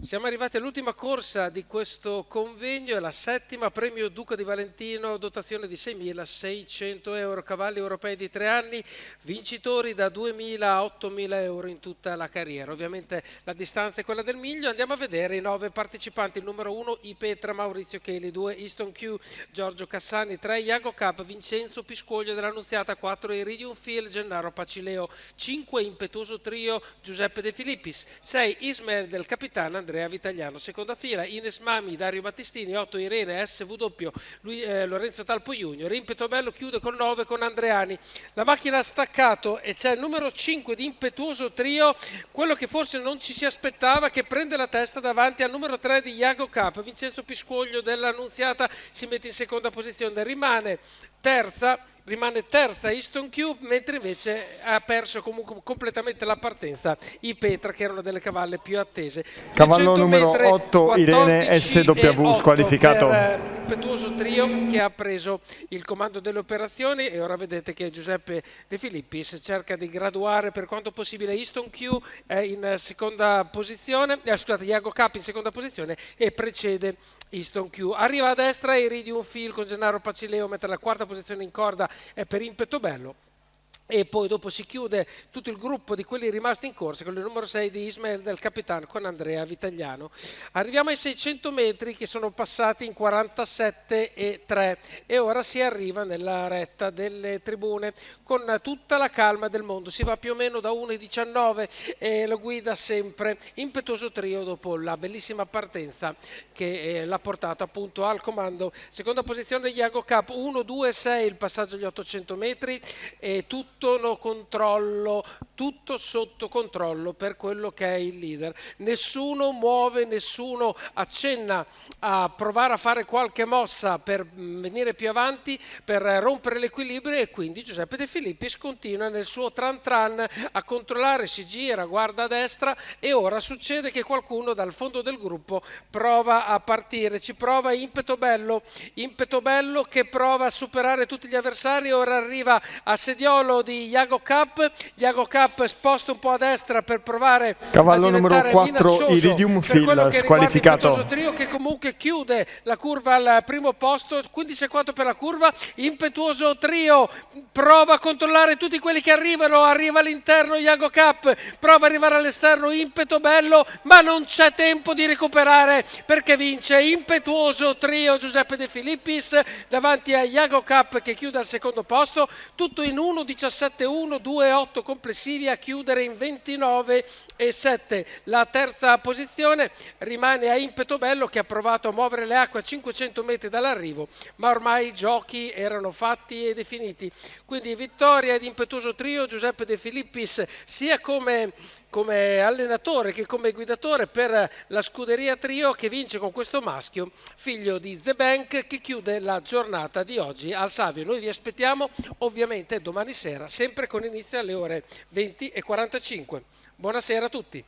Siamo arrivati all'ultima corsa di questo convegno, è la settima, premio Duca di Valentino, dotazione di 6.600 euro, cavalli europei di 3 anni, vincitori da 2.000 a 8.000 euro in tutta la carriera. Ovviamente la distanza è quella del miglio, andiamo a vedere i 9 partecipanti. Il numero 1 Ipetra Maurizio Cheli, 2 Easton Q Giorgio Cassani, 3 Iago Cup Vincenzo Piscoglio dell'Annunziata, 4 Iridium Field Gennaro Pacileo, 5 Impetuoso Trio Giuseppe De Filippis, 6 Ismael del Capitano Andrea Vitagliano, seconda fila Ines Mami, Dario Battistini, 8 Irene SW, Lorenzo Talpo Junior, Impeto Bello chiude col 9 con Andreani. La macchina ha staccato e c'è il numero 5 di Impetuoso Trio, quello che forse non ci si aspettava, che prende la testa davanti al numero 3 di Iago Cup. Vincenzo Piscoglio dell'Annunziata si mette in seconda posizione, rimane terza Easton Q, mentre invece ha perso comunque completamente la partenza i Petra, che erano delle cavalle più attese. Cavallo 200 numero metri, 8 Irene 14 SW e 8 squalificato. per Impetuoso Trio, che ha preso il comando delle operazioni, e ora vedete che Giuseppe De Filippis cerca di graduare per quanto possibile. Easton Q è in seconda posizione, scusate, Iago Cup in seconda posizione e precede Easton Q. Arriva a destra Iridium Field con Gennaro Pacileo, mentre la quarta posizione in corda è per Impeto Bello. E poi dopo si chiude tutto il gruppo di quelli rimasti in corsa con il numero 6 di Ismael del Capitano con Andrea Vitagliano. Arriviamo ai 600 metri che sono passati in 47 e 3 e ora si arriva nella retta delle tribune con tutta la calma del mondo. Si va più o meno da 1,19 e lo guida sempre Impetuoso Trio dopo la bellissima partenza che l'ha portata appunto al comando. Seconda posizione Iago Cup 1-2-6 il passaggio agli 800 metri e tutto sotto controllo per quello che è il leader. Nessuno muove, nessuno accenna a provare a fare qualche mossa per venire più avanti, per rompere l'equilibrio, e quindi Giuseppe De Filippis continua nel suo tran tran a controllare, si gira, guarda a destra e ora succede che qualcuno dal fondo del gruppo prova a partire. Ci prova Impeto Bello che prova a superare tutti gli avversari, ora arriva a sediolo di Iago Cup sposta un po' a destra per provare Cavallo a numero diventare 4 minaccioso Iridium per quello Field che riguarda Impetuoso squalificato. Trio, che comunque chiude la curva al primo posto, 15,4 per la curva. Impetuoso Trio prova a controllare tutti quelli che arriva all'interno Iago Cup, prova ad arrivare all'esterno Impeto Bello, ma non c'è tempo di recuperare perché vince Impetuoso Trio Giuseppe De Filippis davanti a Iago Cup che chiude al secondo posto, tutto in 1,17,1, 2,8 complessivi a chiudere in 29,7. La terza posizione rimane a Impeto Bello, che ha provato a muovere le acque a 500 metri dall'arrivo, ma ormai i giochi erano fatti e definiti. Quindi vittoria di Impetuoso Trio Giuseppe De Filippis, sia come allenatore che come guidatore per la scuderia Trio, che vince con questo maschio figlio di The Bank, che chiude la giornata di oggi al Savio. Noi vi aspettiamo ovviamente domani sera, sempre con inizio alle ore 20:45. Buonasera a tutti.